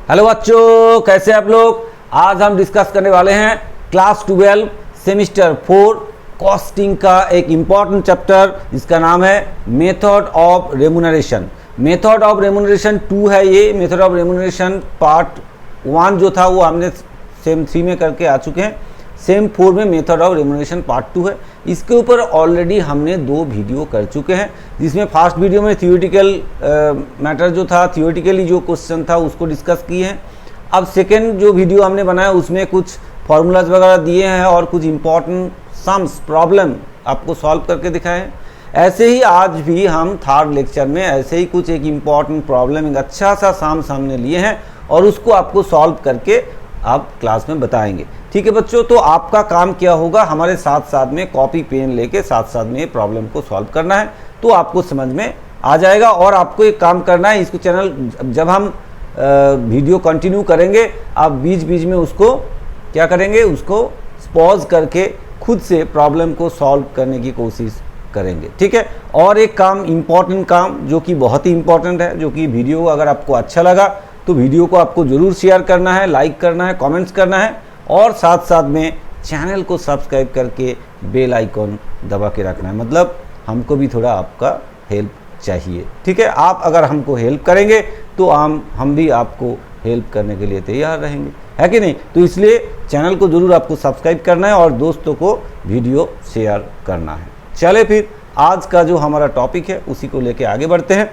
Hello बच्चों, कैसे आप लोग। आज हम डिस्कस करने वाले हैं क्लास 12 सेमिस्टर 4 कॉस्टिंग का एक इम्पॉर्टेंट चैप्टर जिसका नाम है method of remuneration. Method of remuneration 2 है ये। मेथड ऑफ रेम्यूनरेशन पार्ट 1 जो था वो हमने सेम 3 में करके आ चुके हैं। सेम 4 में मेथड ऑफ रेम्यूनरेशन पार्ट 2 है। इसके ऊपर ऑलरेडी हमने 2 वीडियो कर चुके हैं, जिसमें फर्स्ट वीडियो में थियोरेटिकल मैटर जो था, थियोरेटिकली जो क्वेश्चन था उसको डिस्कस किए हैं। अब सेकेंड जो वीडियो हमने बनाया उसमें कुछ फार्मूलाज वगैरह दिए हैं और कुछ इंपॉर्टेंट सम्स प्रॉब्लम आपको सॉल्व करके दिखाए हैं। ऐसे ही आज भी हम थर्ड लेक्चर में ऐसे ही कुछ एक इम्पॉर्टेंट प्रॉब्लम, एक अच्छा सा सम सामने लिए हैं और उसको आपको सॉल्व करके आप क्लास में बताएंगे। ठीक है बच्चों, तो आपका काम क्या होगा, हमारे साथ साथ में कॉपी पेन लेके साथ साथ में ये प्रॉब्लम को सॉल्व करना है, तो आपको समझ में आ जाएगा। और आपको एक काम करना है, इसको चैनल जब हम वीडियो कंटिन्यू करेंगे आप बीच बीच में उसको क्या करेंगे, उसको पॉज करके खुद से प्रॉब्लम को सॉल्व करने की कोशिश करेंगे। ठीक है। और एक काम, इम्पॉर्टेंट काम जो कि बहुत ही इम्पॉर्टेंट है, जो कि वीडियो अगर आपको अच्छा लगा तो वीडियो को आपको ज़रूर शेयर करना है, लाइक करना है, कमेंट्स करना है और साथ साथ में चैनल को सब्सक्राइब करके बेल आइकॉन दबा के रखना है। मतलब हमको भी थोड़ा आपका हेल्प चाहिए। ठीक है। आप अगर हमको हेल्प करेंगे तो हम भी आपको हेल्प करने के लिए तैयार रहेंगे, है कि नहीं। तो इसलिए चैनल को ज़रूर आपको सब्सक्राइब करना है और दोस्तों को वीडियो शेयर करना है। चले फिर आज का जो हमारा टॉपिक है उसी को लेके आगे बढ़ते हैं।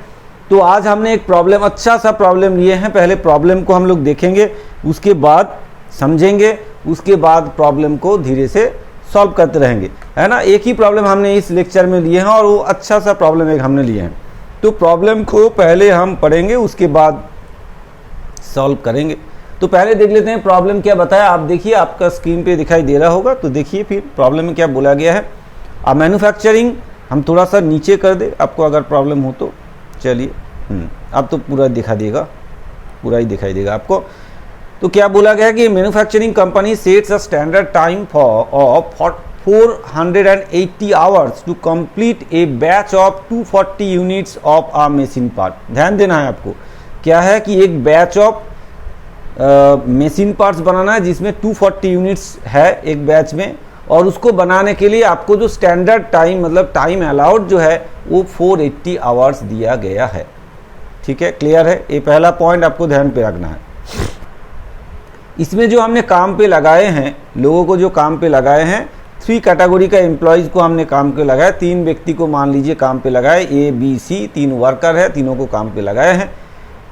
तो आज हमने एक प्रॉब्लम, अच्छा सा प्रॉब्लम लिए हैं। पहले प्रॉब्लम को हम लोग देखेंगे, उसके बाद समझेंगे, उसके बाद प्रॉब्लम को धीरे से सॉल्व करते रहेंगे, है ना। एक ही प्रॉब्लम हमने इस लेक्चर में लिए हैं और वो अच्छा सा प्रॉब्लम एक हमने लिए हैं। तो प्रॉब्लम को पहले हम पढ़ेंगे, उसके बाद सॉल्व करेंगे। तो पहले देख लेते हैं प्रॉब्लम क्या बताया। आप देखिए, आपका स्क्रीन पे दिखाई दे रहा होगा, तो देखिए फिर प्रॉब्लम में क्या बोला गया है। अब मैन्युफैक्चरिंग हम थोड़ा सा नीचे कर दे आपको अगर प्रॉब्लम हो तो। चलिए अब तो पूरा दिखा देगा, पूरा ही दिखाई देगा आपको। तो क्या बोला गया है कि manufacturing company sets a standard time of 480 hours to complete a batch of 240 units of a machine part. ध्यान देना है आपको, क्या है कि एक बैच ऑफ मशीन पार्ट्स बनाना है जिसमें 240 यूनिट्स है एक बैच में, और उसको बनाने के लिए आपको जो स्टैंडर्ड टाइम, मतलब टाइम अलाउड जो है वो 480 आवर्स दिया गया है। ठीक है, क्लियर है। ये पहला पॉइंट आपको ध्यान पे रखना है। इसमें जो हमने काम पे लगाए हैं, लोगों को जो काम पे लगाए हैं, 3 कैटेगरी का एम्प्लॉयज़ को हमने काम पे लगाया। 3 व्यक्ति को मान लीजिए काम पे लगाए, ए बी सी, 3 वर्कर है, तीनों को काम पे लगाए हैं।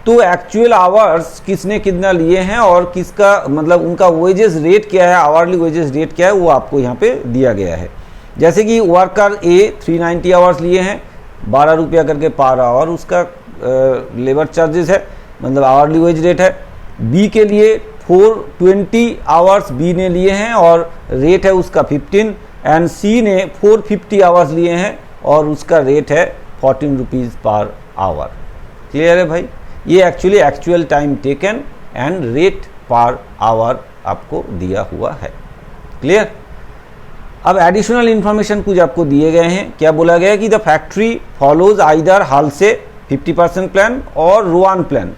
तो एक्चुअल आवर्स किसने कितना लिए हैं और किसका, मतलब उनका वेजेस रेट क्या है, आवर्ली वेजेस रेट क्या है, वो आपको यहाँ पे दिया गया है। जैसे कि वर्कर ए 390 आवर्स लिए हैं, 12 रुपया करके पर आवर उसका लेबर चार्जेस है, मतलब आवर्ली वेज रेट है। बी के लिए 420 आवर्स बी ने लिए हैं और रेट है उसका 15, एंड सी ने 450 आवर्स लिए हैं और उसका रेट है 14 रुपीज़ पर आवर। क्लियर है भाई। ये actually actual time taken and rate per our आपको दिया हुआ है। क्लियर। अब एडिशनल इंफॉर्मेशन कुछ आपको दिए गए हैं। क्या बोला गया है कि the factory follows either Halsey 50% plan और Rowan plan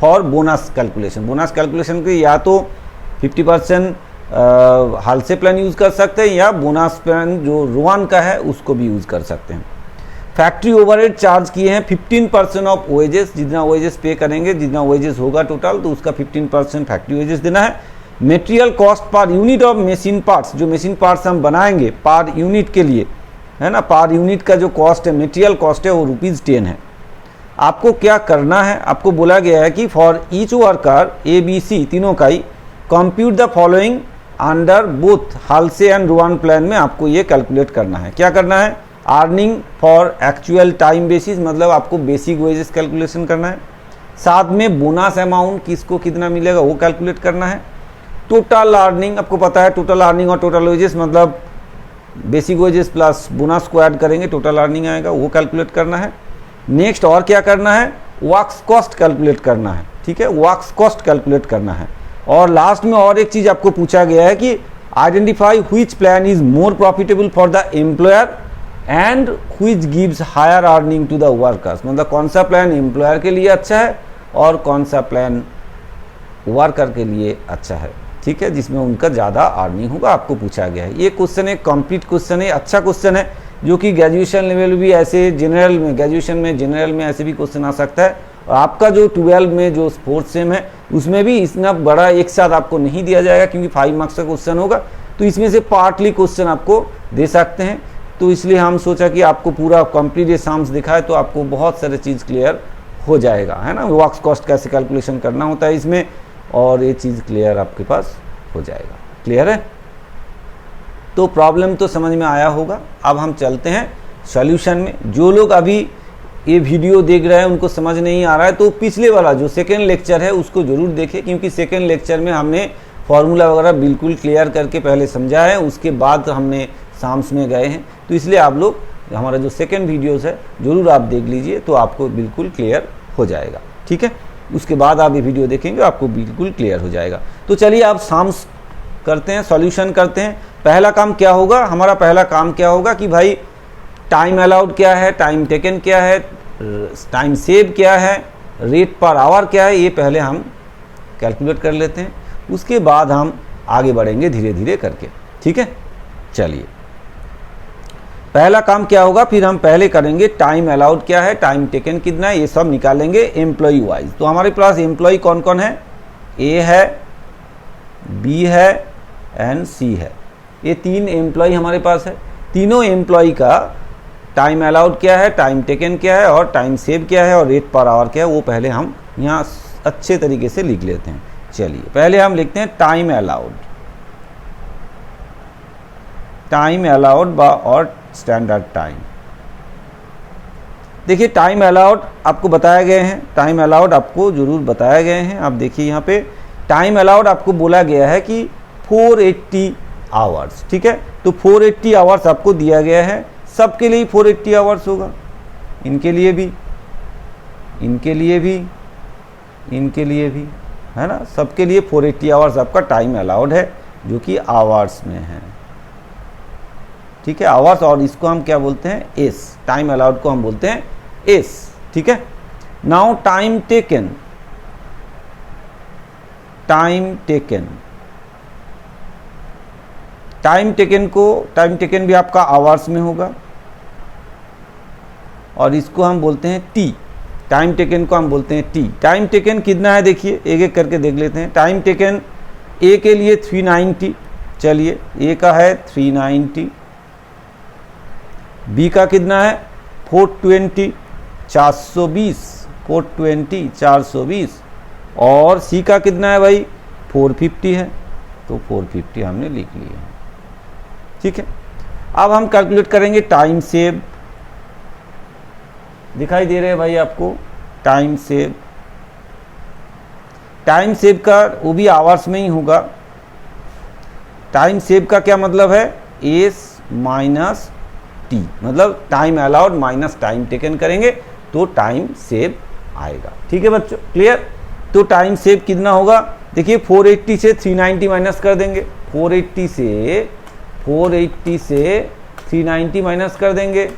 for bonus calculation. Bonus calculation के या तो 50% हालसे प्लान यूज़ कर सकते हैं या बोनस प्लान जो रोआन का है उसको भी यूज़ कर सकते हैं। फैक्ट्री ओवरहेड चार्ज किए हैं 15% ऑफ वेजेस। जितना वेजेस पे करेंगे, जितना वेजेस होगा टोटल, तो उसका 15% फैक्ट्री वेजेस देना है। Material cost per unit of machine parts, जो मशीन पार्ट्स हम बनाएंगे पर यूनिट के लिए, है ना, पर यूनिट का जो कॉस्ट है, मटेरियल कॉस्ट है, वो ₹10 है। आपको क्या करना है, आपको बोला गया है कि for each worker A B C तीनों का ही compute the following under both Halsey and Rowan plan में आपको ये कैलकुलेट करना है। क्या करना है, earning for actual time basis, मतलब आपको बेसिक वेजेस कैलकुलेशन करना है। साथ में बोनस अमाउंट किसको कितना मिलेगा वो कैलकुलेट करना है। टोटल अर्निंग, आपको पता है टोटल अर्निंग और टोटल वेजेस मतलब बेसिक वेजेस प्लस बोनस को ऐड करेंगे टोटल अर्निंग आएगा, वो कैलकुलेट करना है। नेक्स्ट और क्या करना है, वर्क्स कॉस्ट कैलकुलेट करना है। ठीक है, वर्क्स कॉस्ट कैलकुलेट करना है। और लास्ट में और एक चीज़ आपको पूछा गया है कि identify which plan is more profitable for the employer and which gives higher earning to the workers. मतलब कौन सा प्लान एम्प्लॉयर के लिए अच्छा है और कौन सा प्लान वर्कर के लिए अच्छा है, ठीक है, जिसमें उनका ज़्यादा अर्निंग होगा, आपको पूछा गया है। ये क्वेश्चन है, कंप्लीट क्वेश्चन है, अच्छा क्वेश्चन है, जो कि ग्रेजुएशन लेवल भी ऐसे जनरल में, ग्रेजुएशन में जनरल में ऐसे भी क्वेश्चन आ सकता है। और आपका जो 12 में जो फोर्थ सेम है उसमें भी इतना बड़ा एक साथ आपको नहीं दिया जाएगा, क्योंकि 5 मार्क्स का क्वेश्चन होगा, तो इसमें से पार्टली क्वेश्चन आपको दे सकते हैं। तो इसलिए हम सोचा कि आपको पूरा कंप्लीट ये साम्स दिखाए तो आपको बहुत सारे चीज़ क्लियर हो जाएगा, है ना। वर्क कॉस्ट कैसे कैलकुलेशन करना होता है इसमें, और ये चीज़ क्लियर आपके पास हो जाएगा। क्लियर है? तो प्रॉब्लम तो समझ में आया होगा। अब हम चलते हैं सॉल्यूशन में। जो लोग अभी ये वीडियो देख रहे हैं उनको समझ नहीं आ रहा है तो पिछले वाला जो सेकेंड लेक्चर है उसको ज़रूर देखें, क्योंकि सेकेंड लेक्चर में हमने फार्मूला वगैरह बिल्कुल क्लियर करके पहले समझा है, उसके बाद हमने साम्स में गए हैं। तो इसलिए आप लोग हमारा जो सेकेंड वीडियोस है ज़रूर आप देख लीजिए, तो आपको बिल्कुल क्लियर हो जाएगा, ठीक है। उसके बाद आप ये वीडियो देखेंगे आपको बिल्कुल क्लियर हो जाएगा। तो चलिए आप साम्स करते हैं, सॉल्यूशन करते हैं। पहला काम क्या होगा, हमारा पहला काम क्या होगा कि भाई टाइम अलाउड क्या है, टाइम टेकन क्या है, टाइम सेव क्या है, रेट पर आवर क्या है, ये पहले हम कैलकुलेट कर लेते हैं। उसके बाद हम आगे बढ़ेंगे धीरे धीरे करके, ठीक है। चलिए पहला काम क्या होगा, फिर हम पहले करेंगे टाइम अलाउड क्या है, टाइम टेकन कितना है, ये सब निकालेंगे एम्प्लॉय वाइज। तो हमारे पास एम्प्लॉय कौन कौन है, ए है, बी है एंड सी है। ये 3 एम्प्लॉय हमारे पास है। तीनों एम्प्लॉय का टाइम अलाउड क्या है, टाइम टेकन क्या है और टाइम सेव क्या है और रेट पर आवर क्या है, वो पहले हम यहाँ अच्छे तरीके से लिख लेते हैं। चलिए पहले हम लिखते हैं टाइम अलाउड, टाइम अलाउड और स्टैंडर्ड टाइम। देखिए टाइम अलाउड आपको बताए गए हैं, टाइम अलाउड आपको जरूर बताए गए हैं। आप देखिए यहाँ पे टाइम अलाउड आपको बोला गया है कि 480 आवर्स, ठीक है। तो 480 आवर्स आपको दिया गया है, सबके लिए 480 आवर्स होगा, इनके लिए भी, इनके लिए भी, इनके लिए भी, है ना। सबके लिए 480 आवर्स आपका टाइम अलाउड है, जो कि आवर्स में है, ठीक है, आवर्स। और इसको हम क्या बोलते हैं, एस, टाइम अलाउड को हम बोलते हैं एस, ठीक है। Now time taken, time taken, time taken को, टाइम टेकन भी आपका आवर्स में होगा और इसको हम बोलते हैं टी, टाइम टेकन को हम बोलते हैं टी। टाइम टेकन कितना है देखिए, एक एक करके देख लेते हैं। टाइम टेकन ए के लिए 390, चलिए ए का है 390, बी का कितना है 420, 420, 420, 420, और सी का कितना है भाई 450 है, तो 450 हमने लिख लिया, ठीक है। अब हम कैलकुलेट करेंगे टाइम सेव। दिखाई दे रहे हैं भाई आपको टाइम सेव, टाइम सेव का वो भी आवर्स में ही होगा। टाइम सेव का क्या मतलब है, एस माइनस टी, मतलब time allowed minus time taken करेंगे तो टाइम सेव आएगा, ठीक है बच्चों, क्लियर। तो टाइम सेव कितना होगा, देखिए 480 से 390 माइनस कर देंगे, 480 से 390 माइनस कर देंगे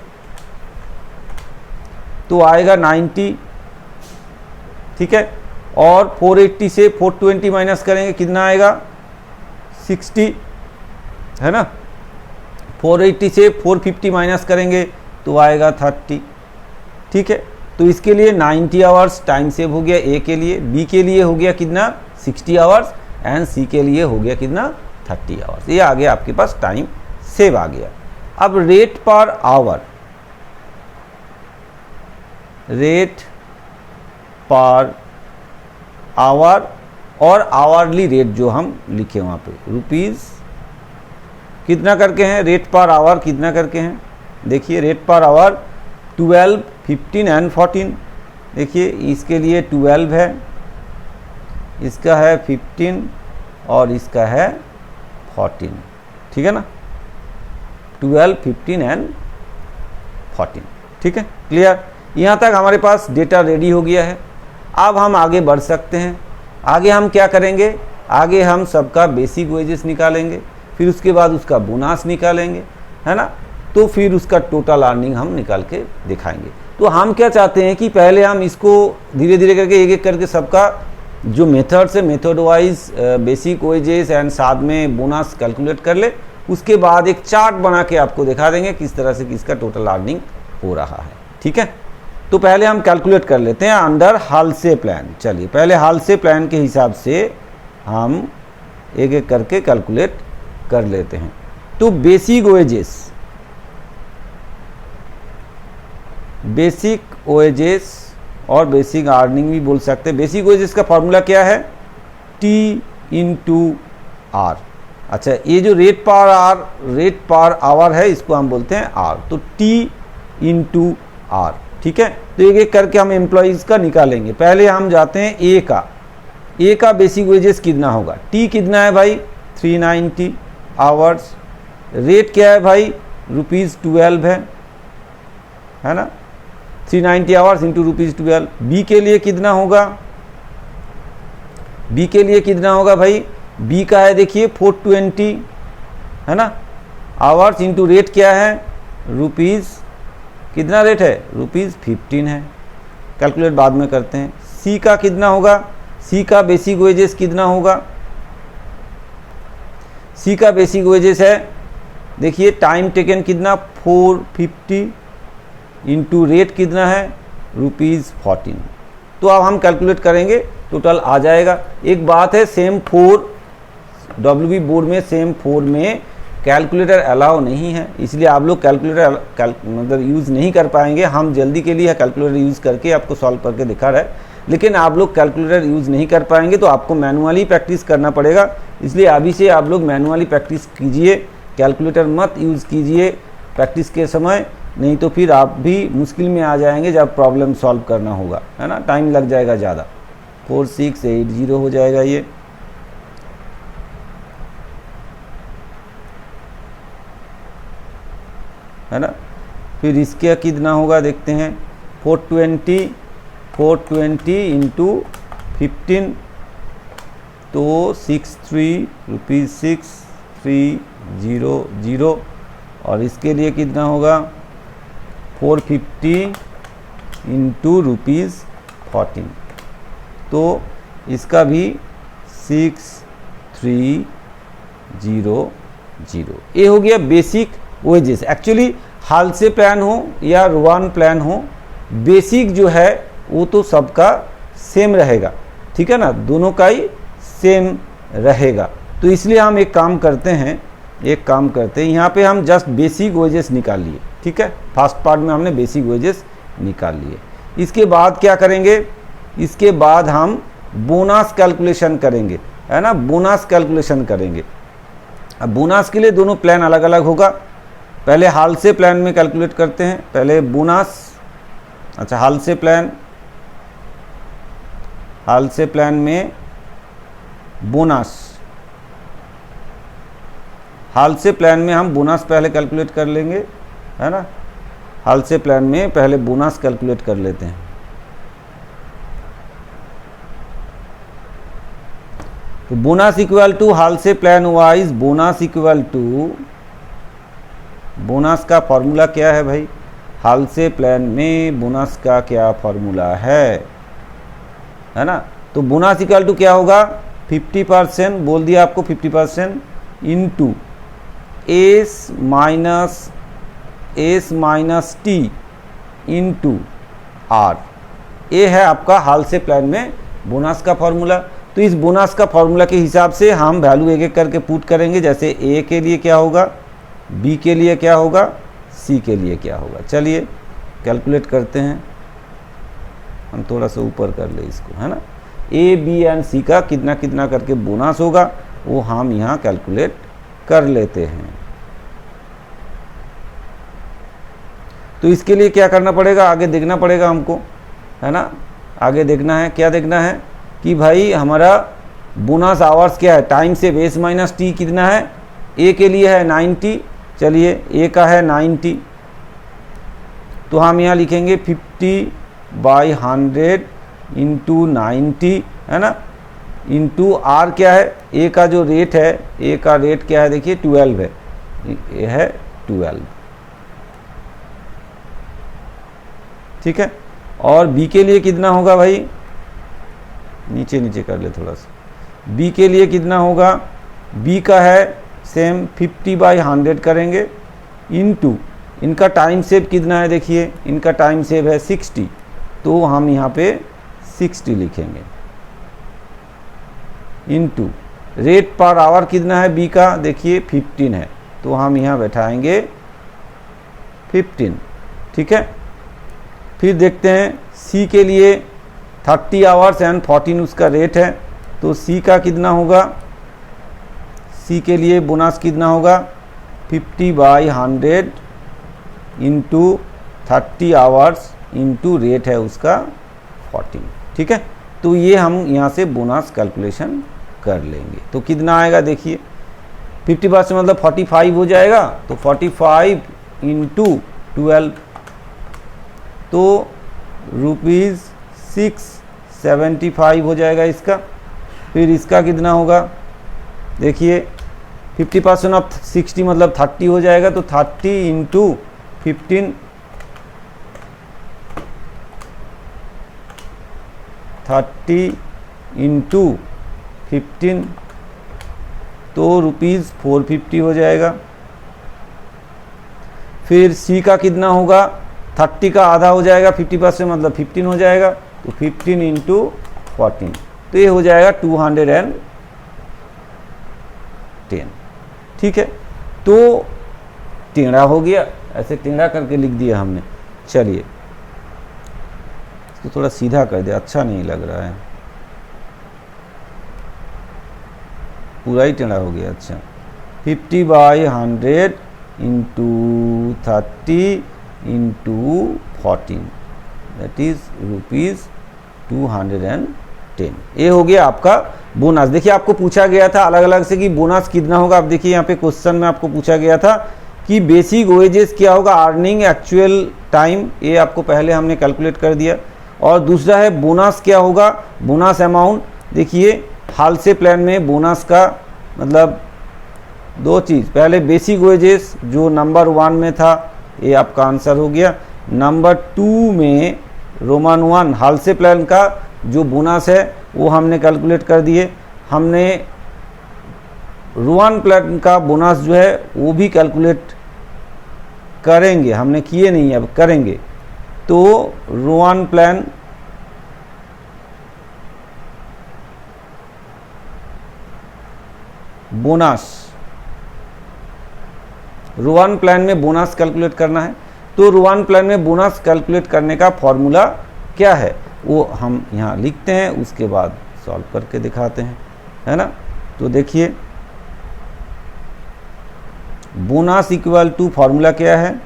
तो आएगा 90, ठीक है। और 480 से 420 माइनस करेंगे कितना आएगा 60, है ना। 480 से 450 माइनस करेंगे तो आएगा 30, ठीक है। तो इसके लिए 90 आवर्स टाइम सेव हो गया ए के लिए, बी के लिए हो गया कितना 60 आवर्स एंड सी के लिए हो गया कितना 30 आवर्स। ये आ गया आपके पास टाइम सेव आ गया। अब rate per our, rate per our और आवर्ली रेट जो हम लिखे वहाँ पे रुपीज़ कितना करके हैं, रेट पर आवर कितना करके हैं, देखिए रेट पर आवर 12, 15 एंड 14। देखिए इसके लिए 12 है, इसका है 15 और इसका है 14, ठीक है ना, 12, 15 एंड 14, ठीक है, क्लियर। यहाँ तक हमारे पास डेटा रेडी हो गया है। अब हम आगे बढ़ सकते हैं। आगे हम क्या करेंगे, आगे हम सबका बेसिक वेजेस निकालेंगे, फिर उसके बाद उसका बोनस निकालेंगे, है ना। तो फिर उसका टोटल अर्निंग हम निकाल के दिखाएंगे। तो हम क्या चाहते हैं कि पहले हम इसको धीरे धीरे करके एक एक करके सबका जो मेथड से method wise basic wages and साथ में बोनस कैलकुलेट कर ले, उसके बाद एक चार्ट बना के आपको दिखा देंगे किस तरह से किसका टोटल अर्निंग हो रहा है। ठीक है, तो पहले हम कैलकुलेट कर लेते हैं अंडर हालसे प्लान। चलिए पहले हालसे प्लान के हिसाब से हम एक एक करके कैलकुलेट कर लेते हैं। तो बेसिक वेजेस और बेसिक अर्निंग भी बोल सकते हैं। बेसिक वेजेस का फॉर्मूला क्या है? T into R. अच्छा, ये जो रेट पर आवर है इसको हम बोलते हैं आर, तो T इंटू आर। ठीक है, तो एक एक करके हम एम्प्लॉइज का निकालेंगे। पहले हम जाते हैं ए का बेसिक वेजेस कितना होगा? T कितना है भाई? 390 आवर्स। रेट क्या है भाई? ₹12 है ना, 390 आवर्स इंटू ₹12। बी के लिए कितना होगा? बी के लिए कितना होगा भाई? बी का है देखिए 420 है ना, आवर्स इंटू रेट क्या है? रुपीज़, कितना रेट है? ₹15 है। कैलकुलेट बाद में करते हैं। सी का कितना होगा? सी का बेसिक वेजेस कितना होगा? सी का बेसिक वेजेस है देखिए, टाइम टेकन कितना? 450 इंटू रेट कितना है? ₹14। तो अब हम कैलकुलेट करेंगे, टोटल आ जाएगा। एक बात है, सेम 4 WB बोर्ड में सेम 4 में कैलकुलेटर अलाउ नहीं है, इसलिए आप लोग कैलकुलेटर मतलब यूज़ नहीं कर पाएंगे। हम जल्दी के लिए कैलकुलेटर यूज़ करके आपको सॉल्व करके दिखा रहे हैं, लेकिन आप लोग कैलकुलेटर यूज़ नहीं कर पाएंगे तो आपको मैनुअली प्रैक्टिस करना पड़ेगा। इसलिए अभी से आप लोग मैनुअली प्रैक्टिस कीजिए, कैलकुलेटर मत यूज़ कीजिए प्रैक्टिस के समय, नहीं तो फिर आप भी मुश्किल में आ जाएंगे जब प्रॉब्लम सॉल्व करना होगा, है ना, टाइम लग जाएगा ज़्यादा। 4680 हो जाएगा ये, है ना। फिर इसके कितना होगा देखते हैं, 420 इंटू 15 तो 63,6300। और इसके लिए कितना होगा? 450 इंटू ₹14, तो इसका भी 6300। ये हो गया बेसिक वेजेस। एक्चुअली हाल से प्लान हो या रुआन प्लान हो, बेसिक जो है वो तो सबका सेम रहेगा, ठीक है ना, दोनों का ही सेम रहेगा। तो इसलिए हम एक काम करते हैं यहाँ पे हम जस्ट बेसिक वेजेस निकाल लिए, ठीक है। फर्स्ट पार्ट में हमने बेसिक वेजेस निकाल लिए। इसके बाद क्या करेंगे? इसके बाद हम बोनस कैलकुलेशन करेंगे, है ना, बोनस कैलकुलेशन करेंगे। अब बोनस के लिए दोनों प्लान अलग अलग होगा। पहले हाल से प्लान में कैलकुलेट करते हैं, पहले बोनस। अच्छा, हाल से प्लान में बोनस, हाल से प्लान में हम बोनस पहले कैलकुलेट कर लेंगे, है ना। हाल से प्लान में पहले बोनस कैलकुलेट कर लेते हैं। तो bonus equal to Halsey plan wise, bonus equal to, bonus का फॉर्मूला क्या है भाई? हाल से प्लान में बोनस का क्या फॉर्मूला है ना। तो बोनस इक्वल टू क्या होगा? 50% बोल दिया आपको, 50% into S minus T into R. ये है आपका हाल से प्लान में बोनस का फॉर्मूला। तो इस बोनस का फॉर्मूला के हिसाब से हम वैल्यू एक एक करके पुट करेंगे। जैसे ए के लिए क्या होगा, बी के लिए क्या होगा, सी के लिए क्या होगा। चलिए कैलकुलेट करते हैं। हम थोड़ा सा ऊपर कर ले इसको, है ना। ए बी एंड सी का कितना कितना करके बोनस होगा वो हम यहाँ कैलकुलेट कर लेते हैं। तो इसके लिए क्या करना पड़ेगा, आगे देखना पड़ेगा हमको, है ना। आगे देखना है, क्या देखना है कि भाई हमारा बोनस आवर्स क्या है, टाइम से बेस माइनस टी कितना है। ए के लिए है 90, चलिए ए का है 90, तो हम यहाँ लिखेंगे 50/100 इंटू 90, है ना, इंटू आर क्या है, ए का जो रेट है, ए का रेट क्या है देखिए 12 है, ये है 12, ठीक है। और बी के लिए कितना होगा भाई, नीचे नीचे कर ले थोड़ा सा। बी के लिए कितना होगा, बी का है सेम 50/100 करेंगे इनटू इनका टाइम सेव कितना है, देखिए इनका टाइम सेव है 60, तो हम यहाँ पे 60 लिखेंगे इनटू रेट पर आवर कितना है बी का, देखिए 15 है, तो हम यहाँ बैठाएंगे 15। ठीक है, फिर देखते हैं सी के लिए 30 आवर्स एंड 14 उसका रेट है, तो सी का कितना होगा, सी के लिए बोनस कितना होगा 50/100 इंटू 30 आवर्स इंटू रेट है उसका 14। ठीक है, तो ये हम यहाँ से बोनस कैलकुलेशन कर लेंगे। तो कितना आएगा देखिए 50% मतलब 45 हो जाएगा, तो 45 इंटू 12 तो ₹675 हो जाएगा इसका। फिर इसका कितना होगा, देखिए 50% ऑफ 60 मतलब 30 हो जाएगा, तो 30 इंटू 15 30 इंटू 15 तो ₹450 हो जाएगा। फिर सी का कितना होगा, 30 का आधा हो जाएगा 50% मतलब 15 हो जाएगा, तो 15 इंटू 14 तो ये हो जाएगा 210। ठीक है, तो टेढ़ा हो गया, ऐसे टेढ़ा करके लिख दिया हमने। चलिए इसको थोड़ा सीधा कर दिया, अच्छा नहीं लग रहा है, पूरा ही टेढ़ा हो गया। अच्छा 50/100 इंटू 30 इंटू 14 दैट इज ₹210। ये हो गया आपका बोनस। देखिए आपको पूछा गया था अलग अलग से कि बोनस कितना होगा। आप देखिए यहाँ पे क्वेश्चन में आपको पूछा गया था कि बेसिक वेजेस क्या होगा, अर्निंग एक्चुअल टाइम, ये आपको पहले हमने कैलकुलेट कर दिया। और दूसरा है बोनस क्या होगा, बोनस अमाउंट। देखिए हाल से प्लान में बोनस का मतलब दो चीज़, पहले बेसिक वेजेस जो नंबर 1 में था ये आपका आंसर हो गया। नंबर 2 में रोमन 1 हाल से प्लान का जो बोनस है वो हमने कैलकुलेट कर दिए। हमने रोमन प्लान का बोनस जो है वो भी कैलकुलेट करेंगे, हमने किए नहीं अब करेंगे। तो Roman plan bonus, Roman plan में बोनस कैलकुलेट करना है। तो रोमन प्लान में बोनस कैलकुलेट करने का फॉर्मूला क्या है वो हम यहाँ लिखते हैं, उसके बाद सॉल्व करके दिखाते हैं, है ना। तो देखिए बोनस इक्वल टू फॉर्मूला क्या है,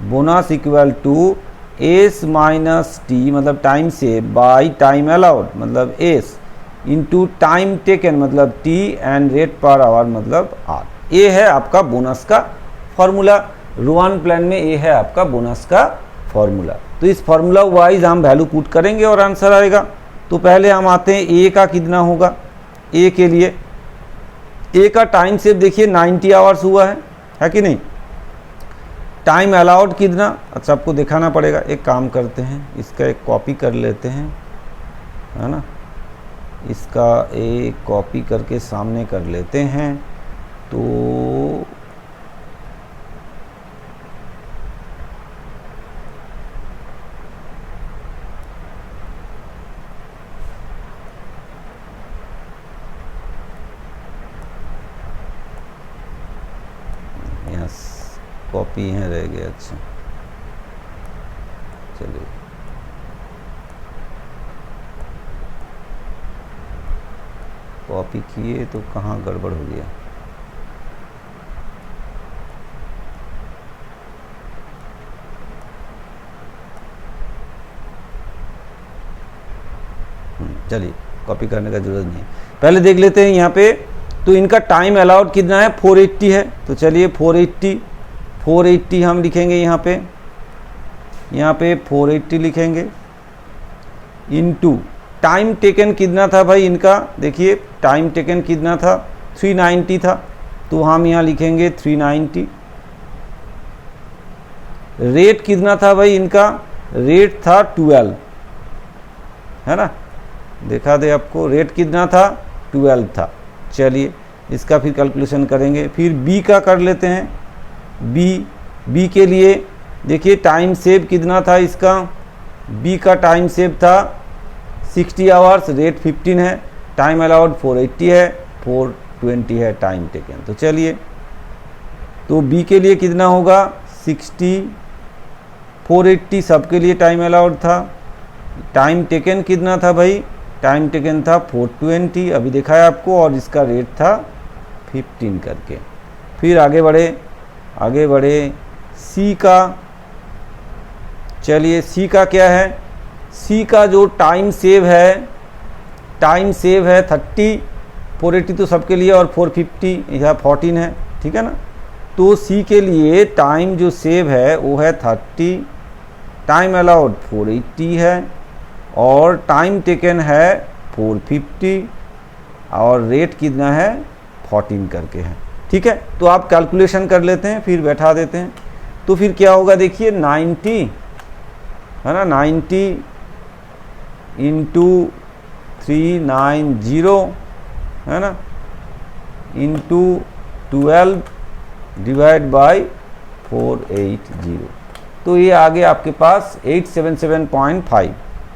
bonus equal to S minus T मतलब टाइम से बाई टाइम अलाउड मतलब एस इंटू टाइम टेकन मतलब T and rate per hour मतलब आर। ये है आपका बोनस का फॉर्मूला। रोमन प्लान में ये है आपका बोनस का फॉर्मूला। तो इस फॉर्मूला वाइज हम वैल्यू पुट करेंगे और आंसर आएगा। तो पहले हम आते हैं ए का कितना होगा। ए के लिए ए का टाइम सेव देखिए 90 आवर्स हुआ है कि नहीं। टाइम अलाउड कितना, अच्छा आपको दिखाना पड़ेगा। एक काम करते हैं, इसका एक कॉपी कर लेते हैं, है ना। इसका एक कॉपी करके सामने कर लेते हैं। तो यस कॉपी यहाँ रह गया। अच्छा चलिए कॉपी किए तो कहाँ गड़बड़ हो गया। चलिए कॉपी करने का जरूरत नहीं है, पहले देख लेते हैं यहाँ पे। तो इनका टाइम अलाउड कितना है 480 है। तो चलिए 480 हम लिखेंगे यहाँ पे 480 लिखेंगे इनटू टाइम टेकन कितना था भाई इनका, देखिए टाइम टेकन कितना था 390 था, तो हम यहाँ लिखेंगे 390। रेट कितना था भाई इनका, रेट था 12, है ना। देखा दे आपको, रेट कितना था 12 था। चलिए इसका फिर कैलकुलेशन करेंगे। फिर बी का कर लेते हैं। बी के लिए देखिए टाइम सेव कितना था इसका, बी का टाइम सेव था 60 आवर्स, रेट 15 है, टाइम अलाउड 480 है, 420 है टाइम टेकन। तो चलिए तो बी के लिए कितना होगा 60, 480 सबके लिए टाइम अलाउड था। टाइम टेकन कितना था भाई, टाइम टेकन था 420 अभी देखा है आपको, और इसका रेट था 15 करके। फिर आगे बढ़े सी का। चलिए सी का क्या है, सी का जो टाइम सेव है 30, 480 तो सबके लिए और 450 या 14 है, ठीक है ना। तो सी के लिए टाइम जो सेव है वो है 30, टाइम अलाउड 480 है, और टाइम टेकन है 450, और रेट कितना है 14 करके है, ठीक है। तो आप कैलकुलेशन कर लेते हैं, फिर बैठा देते हैं। तो फिर क्या होगा देखिए 90 है ना, 90 इंटू 390 है ना, इंटू 12 डिवाइड बाय 480। तो ये आ गया आपके पास 877.5।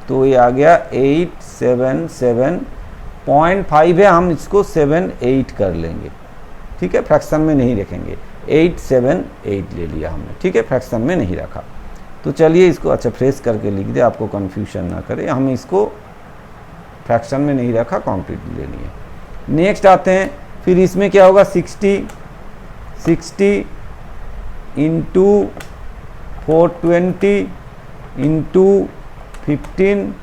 तो ये आ गया 877.5 है, हम इसको 78 कर लेंगे, ठीक है, फ्रैक्शन में नहीं रखेंगे। 878 ले लिया हमने, ठीक है, फ्रैक्शन में नहीं रखा। तो चलिए इसको अच्छा फ्रेश करके लिख दे, आपको कन्फ्यूजन ना करे, हम इसको फ्रैक्शन में नहीं रखा, क्वांटिटी लेनी है। नेक्स्ट आते हैं, फिर इसमें क्या होगा 60 इंटू 420 इंटू 15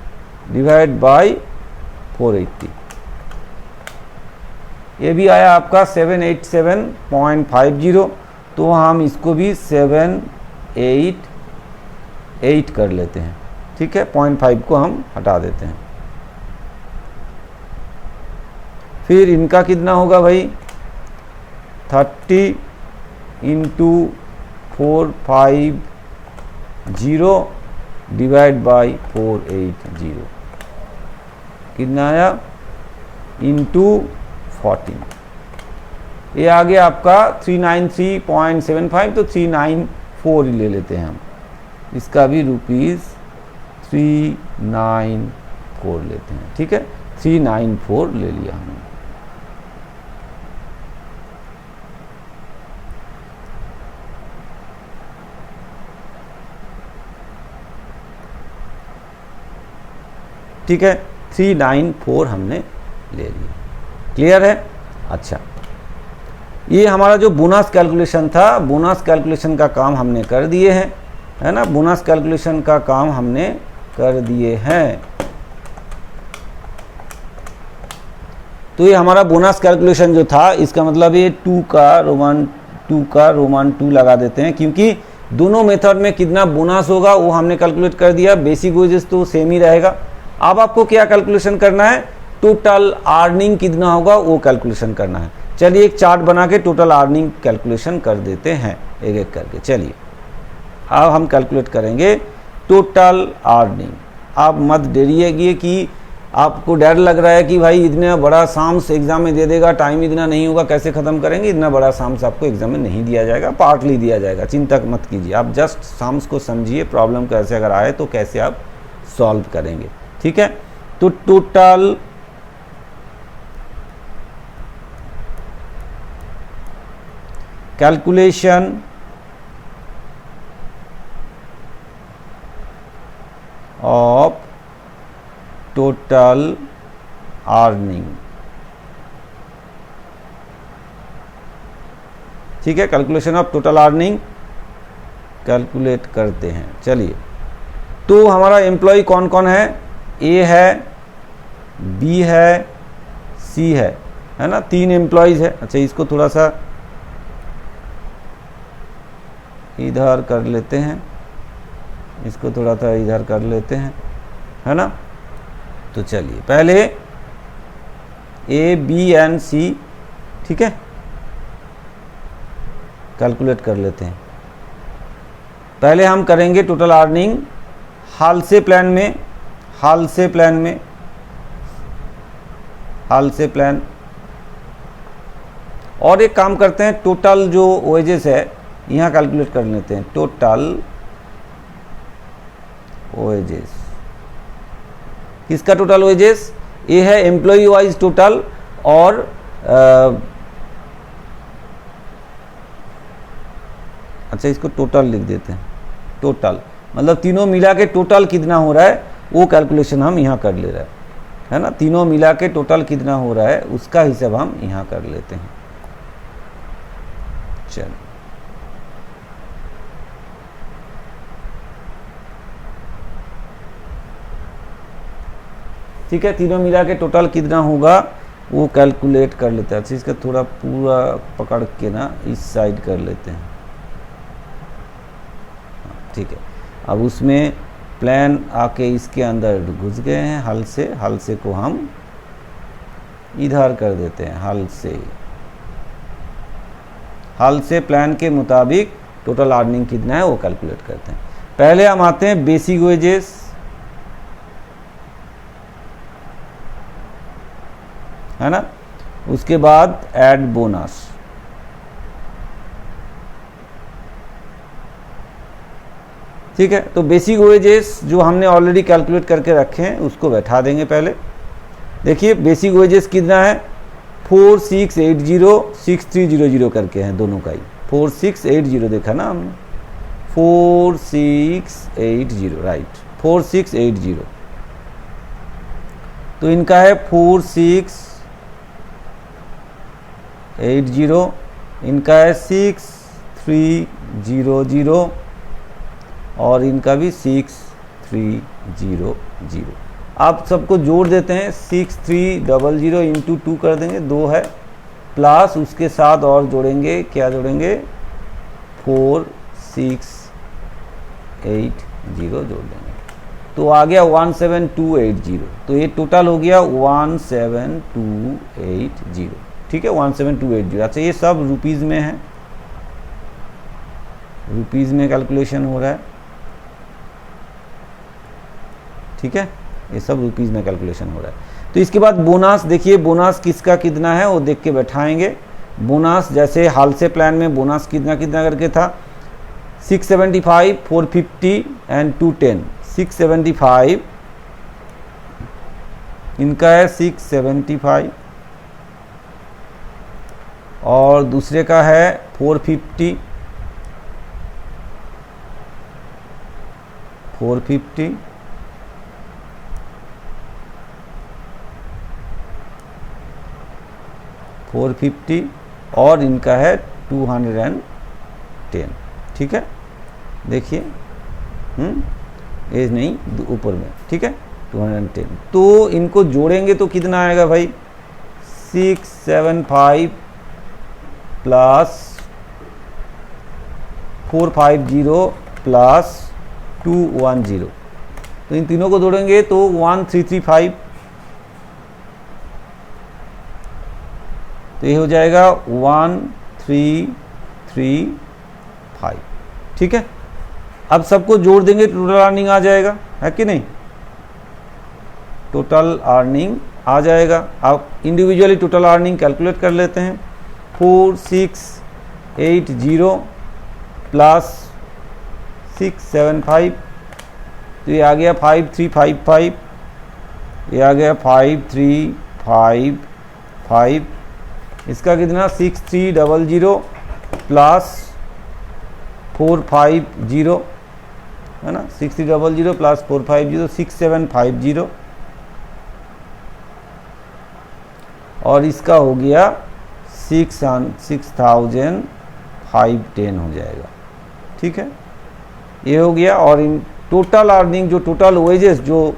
डिवाइड बाय 480। ये भी आया आपका 787.50। तो हम इसको भी 788 कर लेते हैं, ठीक है, 0.5 को हम हटा देते हैं। फिर इनका कितना होगा भाई 30 इंटू 450 डिवाइड बाई 480 कितना आया इंटू 14। ये आ गया आपका 393.75। तो 394 ले लेते हैं हम, इसका भी ₹394 लेते हैं, ठीक है, 394 ले लिया हमने। ठीक है, 394 हमने ले लिया। क्लियर है। अच्छा, ये हमारा जो बोनस कैलकुलेशन था, बोनस कैलकुलेशन का काम हमने कर दिए हैं, है ना, बोनस कैलकुलेशन का काम हमने कर दिए हैं। तो ये हमारा बोनस कैलकुलेशन जो था, इसका मतलब ये 2 का रोमान 2 लगा देते हैं, क्योंकि दोनों मेथड में कितना बोनस होगा वो हमने कैलकुलेट कर दिया। बेसिक वेजेस तो सेम ही रहेगा। अब आपको क्या कैलकुलेशन करना है, टोटल अर्निंग कितना होगा वो कैलकुलेशन करना है। चलिए एक चार्ट बना के टोटल अर्निंग कैलकुलेशन कर देते हैं एक एक करके। चलिए अब हम कैलकुलेट करेंगे टोटल अर्निंग। आप मत डरिए कि आपको डर लग रहा है कि भाई इतना बड़ा साम्स एग्जाम में दे देगा, टाइम इतना नहीं होगा, कैसे खत्म करेंगे। इतना बड़ा साम्स आपको एग्जाम में नहीं दिया जाएगा, पार्टली दिया जाएगा, चिंता मत कीजिए। आप जस्ट साम्स को समझिए, प्रॉब्लम कैसे अगर आए तो कैसे आप सॉल्व करेंगे, ठीक है। तो total calculation of total earning, ठीक है, calculation of total earning calculate करते हैं। चलिए, तो हमारा एम्प्लॉय कौन कौन है, ए है, बी है, सी है ना, 3 एम्प्लॉयज है। अच्छा, इसको थोड़ा सा इधर कर लेते हैं, इसको थोड़ा सा इधर कर लेते हैं, है ना। तो चलिए पहले ए बी एंड सी, ठीक है, कैलकुलेट कर लेते हैं। पहले हम करेंगे टोटल अर्निंग हाल से प्लान में हाल से प्लान। और एक काम करते हैं, टोटल जो वेजेस है यहाँ कैलकुलेट कर लेते हैं। टोटल वेजेस, किसका टोटल वेजेस? ये है एम्प्लॉय वाइज टोटल, और अच्छा इसको टोटल लिख देते हैं। टोटल मतलब तीनों मिला के टोटल कितना हो रहा है वो कैलकुलेशन हम यहाँ कर ले रहे हैं, है ना। तीनों मिला के टोटल कितना हो रहा है उसका हिसाब हम यहाँ कर लेते हैं। चलो ठीक है, तीनों मिला के टोटल कितना होगा वो कैलकुलेट कर लेते हैं। अच्छा इसका थोड़ा पूरा पकड़ के ना इस साइड कर लेते हैं, ठीक है। अब उसमें प्लान आके इसके अंदर घुस गए हैं। हल से को हम इधर कर देते हैं। हल से प्लान के मुताबिक टोटल अर्निंग कितना है वो कैलकुलेट करते हैं। पहले हम आते हैं बेसिक वेजेस, है ना। उसके बाद ऐड बोनस, ठीक है। तो बेसिक वेजेस जो हमने ऑलरेडी कैलकुलेट करके रखे हैं उसको बैठा देंगे। पहले देखिए बेसिक वेजेस कितना है, 4680 6300 करके हैं दोनों का ही। 4680 देखा ना हमने, 4680, राइट 4680। तो इनका है 4680, इनका है 6300 और इनका भी 6300। आप सबको जोड़ देते हैं। 6300 इंटू 2 कर देंगे, 2 है, प्लस उसके साथ और जोड़ेंगे, क्या जोड़ेंगे, 4680 जोड़ देंगे, तो आ गया 17280। तो ये टोटल हो गया 17280, ठीक है 17280। अच्छा ये सब रुपीज़ में है, रुपीज़ में कैलकुलेशन हो रहा है, ठीक है, ये सब रुपीज़ में कैलकुलेशन हो रहा है। तो इसके बाद बोनस देखिए, बोनस किसका कितना है वो देख के बैठाएंगे। बोनस जैसे हाल से प्लान में बोनस कितना कितना करके था, 675, 450 एंड 210। 675 इनका है 675 और दूसरे का है 450 450 और इनका है 210, ठीक है। देखिए एज नहीं ऊपर में, ठीक है 210। तो इनको जोड़ेंगे तो कितना आएगा भाई, 675 प्लस 450 प्लस 210। तो इन तीनों को जोड़ेंगे तो 1335। तो ये हो जाएगा 1335, ठीक है। अब सबको जोड़ देंगे टोटल अर्निंग आ जाएगा, है कि नहीं, टोटल अर्निंग आ जाएगा। अब इंडिविजुअली टोटल अर्निंग कैलकुलेट कर लेते हैं। 4680 प्लस 675, तो ये आ गया 5355, ये आ गया 5355। इसका कितना 6300 प्लस 450, है ना, 6300 प्लस 450 6750, और इसका हो गया 6510 हो जाएगा, ठीक है। ये हो गया। और इन टोटल अर्निंग जो टोटल वेजेस जो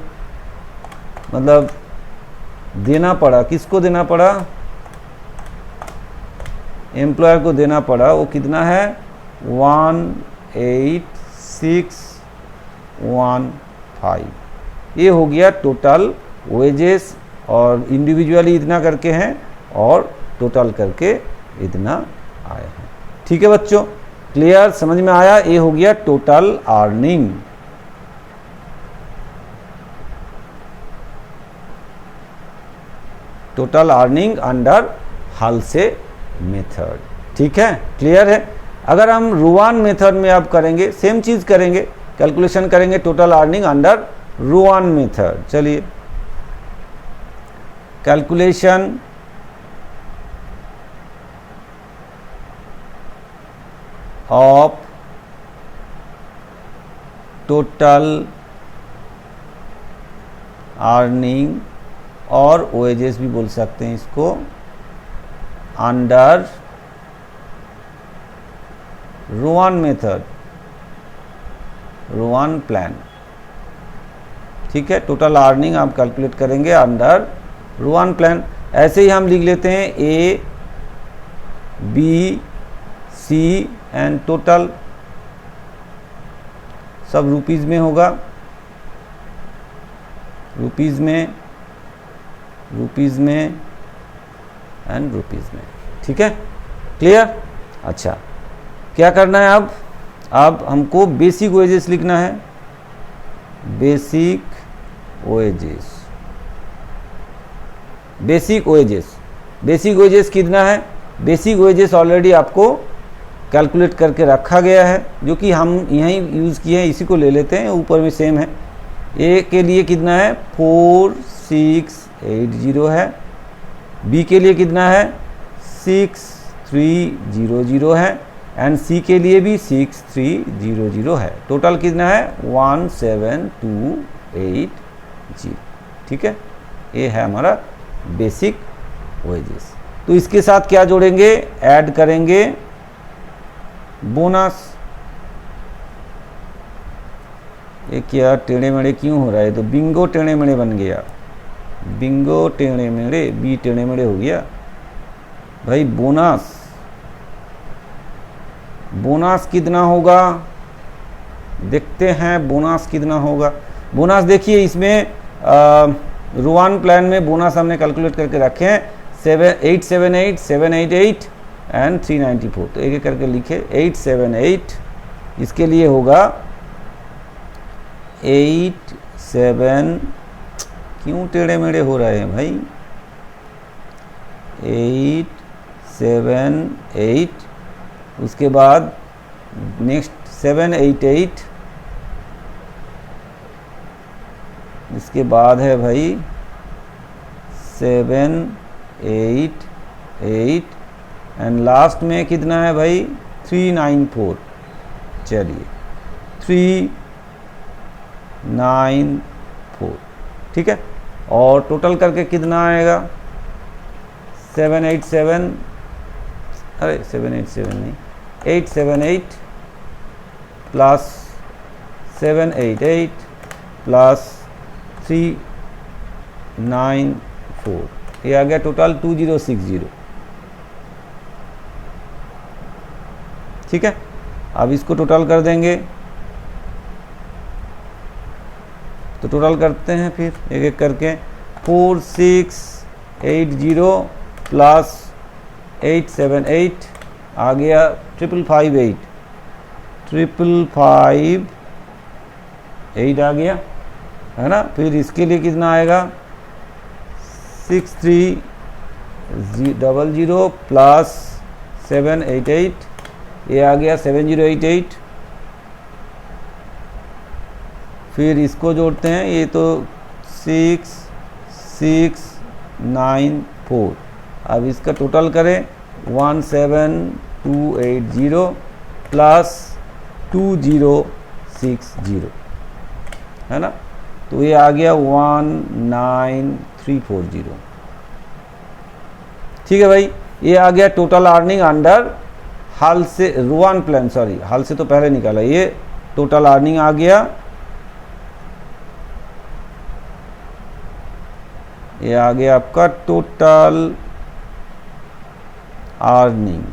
मतलब देना पड़ा, किसको देना पड़ा, एम्प्लॉयर को देना पड़ा, वो कितना है 18615। ये हो गया टोटल वेजेस, और इंडिविजुअली इतना करके हैं और टोटल करके इतना आए हैं, ठीक है बच्चों, क्लियर, समझ में आया। ये हो गया total earning. Total earning under Halsey method. ठीक है, क्लियर है। अगर हम रुआन मेथड में अब करेंगे, सेम चीज करेंगे, कैलकुलेशन करेंगे total earning under Rowan method. चलिए, कैलकुलेशन ऑफ टोटल अर्निंग और वेजेस भी बोल सकते हैं इसको, under Rowan method, Rowan plan. ठीक है, टोटल अर्निंग आप कैलकुलेट करेंगे अंडर रुआन प्लान। ऐसे ही हम लिख लेते हैं A B C and total, सब रुपीज में होगा, रुपीज में, रुपीज में एंड रुपीज में। ठीक है, क्लियर। अच्छा, क्या करना है अब हमको बेसिक वेजेस लिखना है, basic wages, basic wages. Basic wages कितना है? बेसिक वेजेस ऑलरेडी आपको कैलकुलेट करके रखा गया है, जो कि हम यहीं यूज़ किए हैं, इसी को ले लेते हैं, ऊपर में सेम है। ए के लिए कितना है? 4680 है। बी के लिए कितना है? 6300 है एंड सी के लिए भी 6300 है। टोटल कितना है? 17280। ठीक है, ये है हमारा बेसिक वेजेस। तो इसके साथ क्या जोड़ेंगे? ऐड करेंगे बोनस। ये क्या टेढ़े मेढ़े क्यों हो रहा है? तो बिंगो टेढ़े मेढ़े बन गया, बिंगो टेढ़े मेढ़े, बी टेढ़े मेढ़े हो गया भाई। बोनस, बोनस कितना होगा देखते हैं, बोनस कितना होगा। बोनस देखिए, इसमें रुआन प्लान में बोनस हमने कैलकुलेट करके रखे हैं 878, 788 एंड 394। तो एक एक करके लिखे। 878 इसके लिए होगा 87, क्यों टेढ़े मेढ़े हो रहे हैं भाई? 878, उसके बाद नेक्स्ट 788, इसके बाद है भाई 788 एंड लास्ट में कितना है भाई? 394। चलिए 394। ठीक है, और टोटल करके कितना आएगा? 787, अरे 787 नहीं, 878 प्लस 788 प्लस 394, ये आ गया टोटल 2060। ठीक है, अब इसको टोटल कर देंगे। तो टोटल करते हैं फिर एक एक करके। 4680 प्लस 878 आ गया 558, 558 आ गया, है ना। फिर इसके लिए कितना आएगा? 6300 प्लस 788, ये आ गया 7088। फिर इसको जोड़ते हैं, ये तो 6694। अब इसका टोटल करें 17280 प्लस 2060, है ना। तो ये आ गया 19340। ठीक है भाई, ये आ गया टोटल अर्निंग अंडर हाल से रुआन प्लान, सॉरी हाल से तो पहले निकाला, ये टोटल अर्निंग आ गया। ये आ गया आपका टोटल अर्निंग,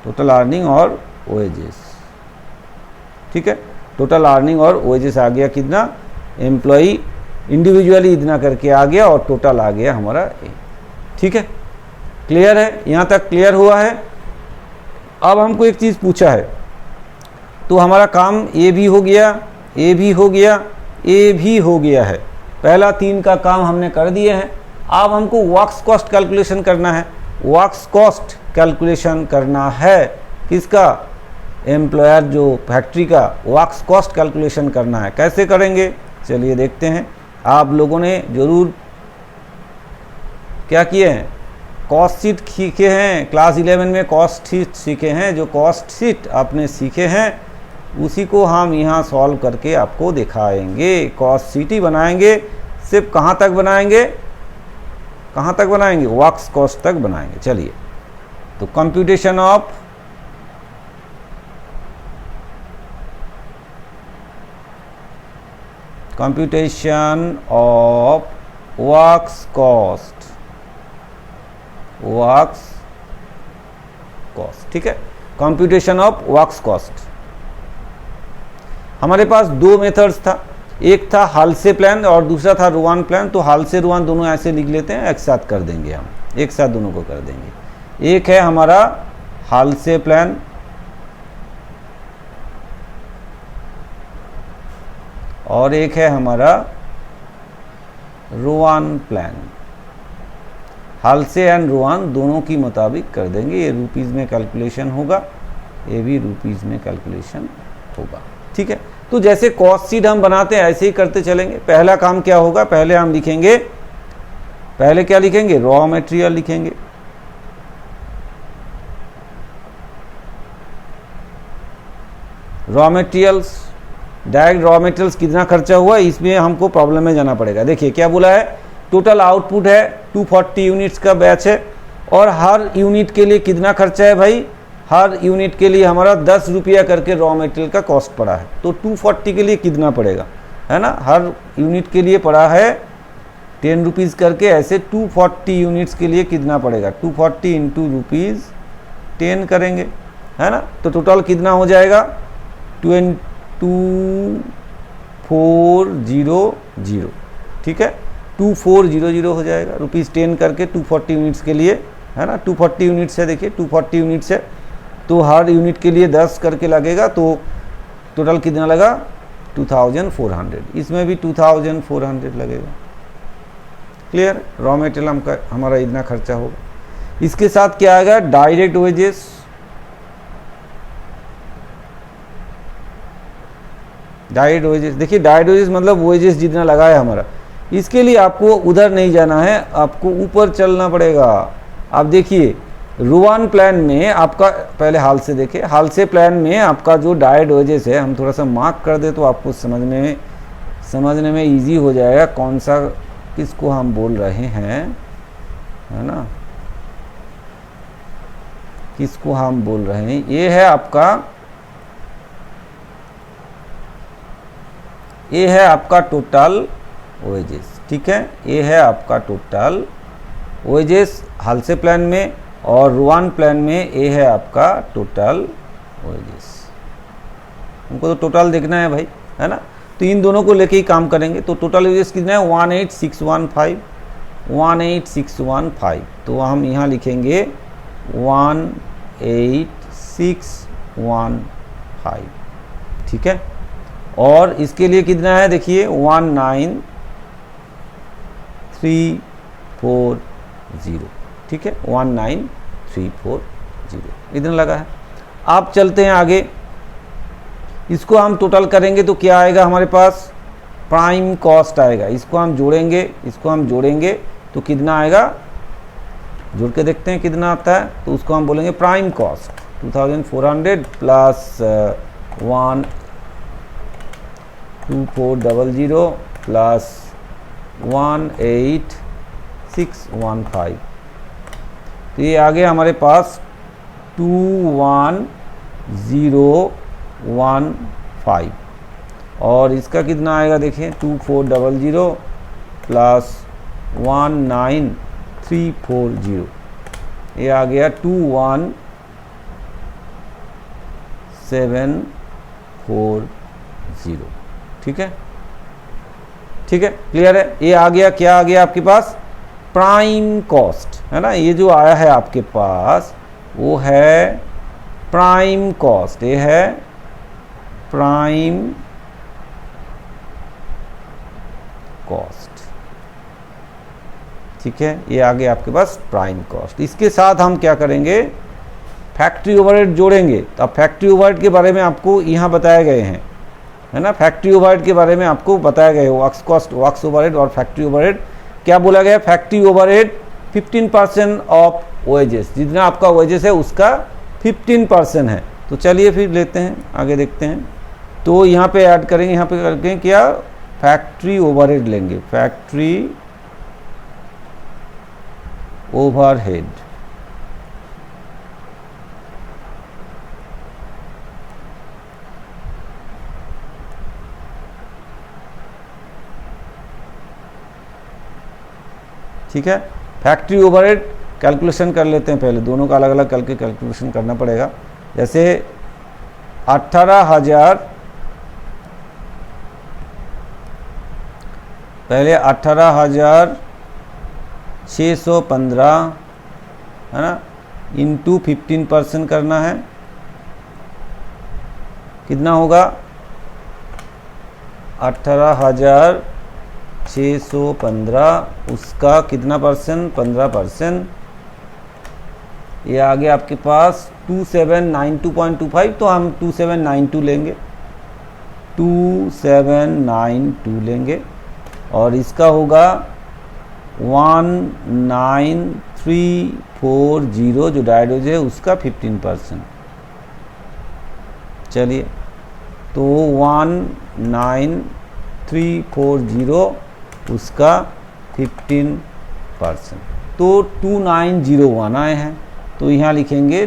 टोटल अर्निंग और वेजेस। ठीक है, टोटल अर्निंग और वेजेस आ गया कितना? एम्प्लॉई इंडिविजुअली इतना करके आ गया और टोटल आ गया हमारा ए। ठीक है, क्लियर है? यहाँ तक क्लियर हुआ है। अब हमको एक चीज़ पूछा है, तो हमारा काम ए भी हो गया, ए भी हो गया, ए भी हो गया है। पहला 3 का काम हमने कर दिए हैं। अब हमको वर्क्स कॉस्ट कैलकुलेशन करना है। वर्क्स कॉस्ट कैलकुलेशन करना है किसका? एम्प्लॉयर जो फैक्ट्री का वर्क्स कॉस्ट कैलकुलेशन करना है। कैसे करेंगे चलिए देखते हैं। आप लोगों ने जरूर क्या किए हैं? कॉस्ट शीट सीखे हैं। क्लास 11 में कॉस्ट शीट सीखे हैं। जो कॉस्ट शीट आपने सीखे हैं उसी को हम यहाँ सॉल्व करके आपको दिखाएंगे। कॉस्ट शीट ही बनाएंगे। सिर्फ कहाँ तक बनाएंगे? कहाँ तक बनाएंगे? वर्क्स कॉस्ट तक बनाएंगे। चलिए तो कंप्यूटेशन ऑफ वर्क्स कॉस्ट, ठीक है। कंप्यूटेशन ऑफ वर्क्स कॉस्ट हमारे पास 2 मेथड्स था। एक था हाल से प्लान और दूसरा था रुआन प्लान। तो हाल से रुआन दोनों ऐसे लिख लेते हैं, एक साथ कर देंगे, हम एक साथ दोनों को कर देंगे। एक है हमारा हाल से प्लान और एक है हमारा रुआन प्लान। हाल से एंड रुआन दोनों की मुताबिक कर देंगे। ये रुपीज़ में कैलकुलेशन होगा, ये भी रुपीज़ में कैलकुलेशन होगा, ठीक है। तो जैसे कॉस्ट शीट हम बनाते हैं ऐसे ही करते चलेंगे। पहला काम क्या होगा? पहले हम लिखेंगे, पहले क्या लिखेंगे? रॉ मटेरियल लिखेंगे। Raw materials, direct raw materials कितना खर्चा हुआ इसमें हमको प्रॉब्लम में जाना पड़ेगा। देखिए क्या बोला है, टोटल आउटपुट है 240 यूनिट्स का बैच है और हर यूनिट के लिए कितना खर्चा है भाई? हर यूनिट के लिए हमारा 10 रुपया करके रॉ मटेरियल का कॉस्ट पड़ा है। तो 240 के लिए कितना पड़ेगा, है ना? हर यूनिट के लिए पड़ा है 10 रुपीज़ करके। ऐसे 240 यूनिट्स के लिए कितना पड़ेगा? 240 इंटू रुपीज़ 10 करेंगे, है ना? तो टोटल कितना हो जाएगा? 2400, ठीक है। 2400 हो जाएगा रुपीज़ 10 करके 240 यूनिट्स के लिए, है ना? 240 यूनिट्स है, देखिए 240 यूनिट्स है तो हर यूनिट के लिए 10 करके लगेगा। तो टोटल कितना लगा? 2400। इसमें भी 2400 लगेगा। क्लियर? रॉ मटेरियल हमारा इतना खर्चा होगा। इसके साथ क्या आएगा? Direct wages. डायरेक्ट वेजेस, देखिए डायरेक्ट वेजेस मतलब वेजेस जितना लगा है हमारा। इसके लिए आपको उधर नहीं जाना है, आपको ऊपर चलना पड़ेगा। आप देखिए रुआन प्लान में आपका, पहले हाल से देखिए, हाल से प्लान में आपका जो डायरेक्ट वेजेस है, हम थोड़ा सा मार्क कर दे तो आपको समझने में इजी हो जाएगा कौन सा किसको हम बोल रहे हैं, है ना? किसको हम बोल रहे हैं। ये है आपका टोटल वेजेस, ठीक है। ये है आपका टोटल वेजेस हाल से प्लान में और रुआन प्लान में ये है आपका टोटल वेजेस। हमको तो टोटल देखना है भाई, है ना? तो इन दोनों को लेके ही काम करेंगे। तो टोटल वेजेस कितना है? 18615। तो हम यहाँ लिखेंगे 18615, ठीक है। और इसके लिए कितना है? देखिए 19340, ठीक है। 19340 इतना लगा है। आप चलते हैं आगे, इसको हम टोटल करेंगे तो क्या आएगा हमारे पास? प्राइम कॉस्ट आएगा। इसको हम जोड़ेंगे तो कितना आएगा? जोड़ के देखते हैं कितना आता है। तो उसको हम बोलेंगे प्राइम कॉस्ट 2400 प्लस 12400 प्लस 18615। तो ये आ गया हमारे पास 21015 और इसका कितना आएगा? देखिए 2400 प्लस 19340, ये आ गया 21740, ठीक है। ठीक है, क्लियर है। ये आ गया, क्या आ गया आपके पास? प्राइम कॉस्ट, है ना। ये जो आया है आपके पास वो है प्राइम कॉस्ट, ये है प्राइम कॉस्ट। ठीक है, ये आ गया आपके पास प्राइम कॉस्ट। इसके साथ हम क्या करेंगे, फैक्ट्री ओवरहेड जोड़ेंगे। तो अब फैक्ट्री ओवरहेड के बारे में आपको यहाँ बताए गए हैं, है ना, फैक्ट्री ओवरहेड के बारे में आपको बताया गया है, वर्क्स कॉस्ट, वर्क्स ओवरहेड और फैक्ट्री ओवरहेड। क्या बोला गया, फैक्ट्री ओवरहेड 15% ऑफ वेजेस, जितना आपका वेजेस है उसका 15% है। तो चलिए फिर लेते हैं, आगे देखते हैं। तो यहाँ पे ऐड करेंगे, यहाँ पे करके क्या, फैक्ट्री ओवरहेड लेंगे, फैक्ट्री ओवरहेड। ठीक है, फैक्ट्री ओवरहेड कैलकुलेशन कर लेते हैं पहले, दोनों का अलग अलग करके कैलकुलेशन करना पड़ेगा। जैसे 18,000, पहले 18,615 है ना, इंटू 15% करना है, कितना होगा, 18,615, उसका कितना परसेंट, 15%। ये आ गया आपके पास 2792.25, तो हम 2792 लेंगे, 2792 लेंगे। और इसका होगा 19340, जो डायडोज है उसका 15%। चलिए, तो 19340 उसका 15%, तो 2901 आए हैं। तो यहाँ लिखेंगे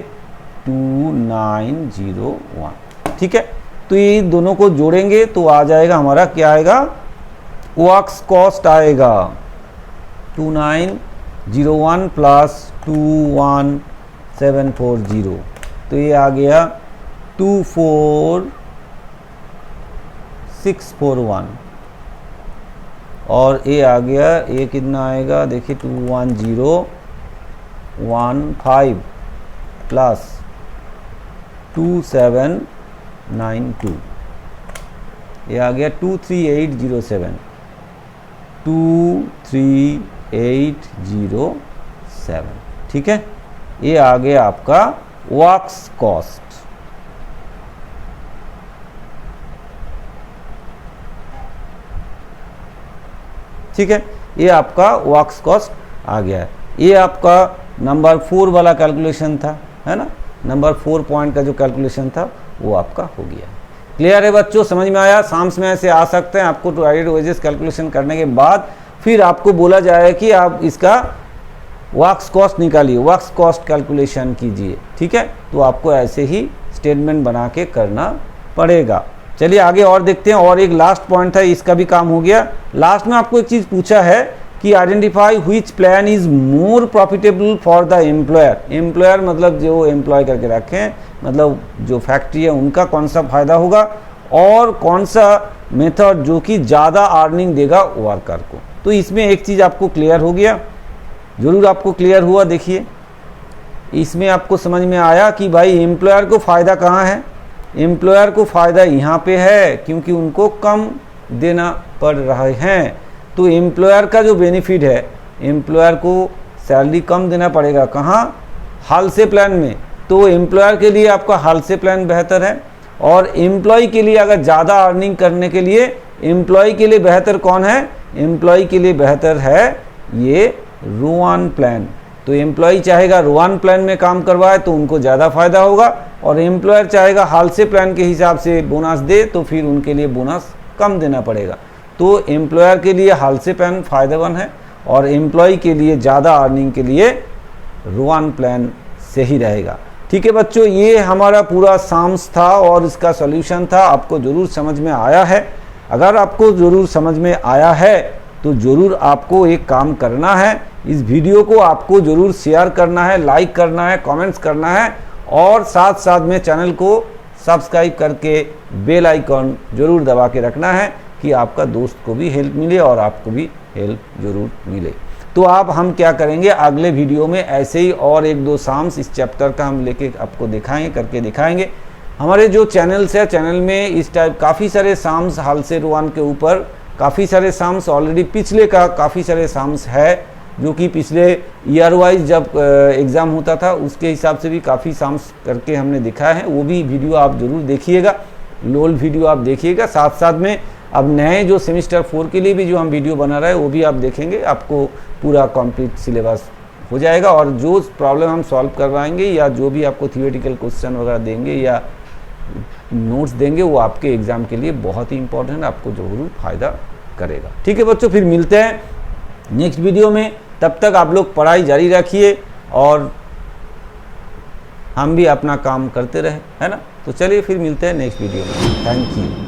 2901। ठीक है, तो ये दोनों को जोड़ेंगे तो आ जाएगा हमारा, क्या आएगा, वर्क्स कॉस्ट आएगा 2901 प्लस 21740, तो ये आ गया 24641। और ये आ गया, ये कितना आएगा, देखिए 21015 प्लस 2792, ये आ गया 23807, 23807। ठीक है, ये आ गया आपका वर्क्स कॉस्ट। ठीक है, ये आपका वर्क्स कॉस्ट आ गया है। ये आपका नंबर 4 वाला कैलकुलेशन था, है ना, नंबर 4 पॉइंट का जो कैलकुलेशन था वो आपका हो गया। क्लियर है बच्चों, समझ में आया। साम्स में ऐसे आ सकते हैं, आपको डिवाइडेड वेजेस कैलकुलेशन करने के बाद फिर आपको बोला जाए कि आप इसका वर्क्स कॉस्ट निकालिए, वर्क्स कॉस्ट कैलकुलेशन कीजिए। ठीक है, तो आपको ऐसे ही स्टेटमेंट बना के करना पड़ेगा। चलिए आगे और देखते हैं। और एक लास्ट पॉइंट था, इसका भी काम हो गया। लास्ट में आपको एक चीज़ पूछा है कि identify which plan is more profitable for the employer. Employer मतलब जो एम्प्लॉय करके रखें, मतलब जो फैक्ट्री है उनका कौन सा फायदा होगा और कौन सा मेथड जो कि ज़्यादा अर्निंग देगा वर्कर को। तो इसमें एक चीज़ आपको क्लियर हो गया, जरूर आपको क्लियर हुआ। देखिए इसमें आपको समझ में आया कि भाई एम्प्लॉयर को फ़ायदा कहाँ है। एम्प्लॉयर को फ़ायदा यहाँ पे है क्योंकि उनको कम देना पड़ रहे हैं। तो एम्प्लॉयर का जो बेनिफिट है, एम्प्लॉयर को सैलरी कम देना पड़ेगा कहाँ, हाल से प्लान में। तो एम्प्लॉयर के लिए आपका हाल से प्लान बेहतर है। और एम्प्लॉय के लिए अगर ज़्यादा अर्निंग करने के लिए एम्प्लॉय के लिए बेहतर कौन है, एम्प्लॉय के लिए बेहतर है ये रोवान प्लान। तो एम्प्लॉय चाहेगा रोवान प्लान में काम करवाए तो उनको ज़्यादा फायदा होगा, और एम्प्लॉयर चाहेगा हाल से प्लान के हिसाब से बोनस दे तो फिर उनके लिए बोनस कम देना पड़ेगा। तो एम्प्लॉयर के लिए हाल से प्लान फ़ायदेमंद है और एम्प्लॉय के लिए ज़्यादा अर्निंग के लिए रोवान प्लान सही रहेगा। ठीक है बच्चों, ये हमारा पूरा साम्स था और इसका सॉल्यूशन था। आपको ज़रूर समझ में आया है। अगर आपको ज़रूर समझ में आया है तो ज़रूर आपको एक काम करना है, इस वीडियो को आपको ज़रूर शेयर करना है, लाइक करना है, कमेंट्स करना है और साथ साथ में चैनल को सब्सक्राइब करके बेल आइकन ज़रूर दबा के रखना है कि आपका दोस्त को भी हेल्प मिले और आपको भी हेल्प ज़रूर मिले। तो आप हम क्या करेंगे, अगले वीडियो में ऐसे ही और एक दो साम्स इस चैप्टर का हम लेके आपको दिखाएंगे, करके दिखाएंगे। हमारे जो चैनल्स है, चैनल में इस टाइप काफ़ी सारे साम्स हाल से रोवान के ऊपर काफ़ी सारे सम्स ऑलरेडी पिछले का काफ़ी सारे सम्स है जो कि पिछले ईयर वाइज जब एग्ज़ाम होता था उसके हिसाब से भी काफ़ी सम्स करके हमने दिखाया है। वो भी वीडियो आप ज़रूर देखिएगा, लोल वीडियो आप देखिएगा। साथ साथ में अब नए जो सेमिस्टर 4 के लिए भी जो हम वीडियो बना रहे हैं वो भी आप देखेंगे, आपको पूरा कंप्लीट सिलेबस हो जाएगा। और जो प्रॉब्लम हम सॉल्व करवाएंगे या जो भी आपको थियोरेटिकल क्वेश्चन वगैरह देंगे या नोट्स देंगे वो आपके एग्ज़ाम के लिए बहुत ही इंपॉर्टेंट, आपको ज़रूर फ़ायदा करेगा। ठीक है बच्चों, फिर मिलते हैं नेक्स्ट वीडियो में। तब तक आप लोग पढ़ाई जारी रखिए और हम भी अपना काम करते रहे, है ना। तो चलिए फिर मिलते हैं नेक्स्ट वीडियो में। Thank you.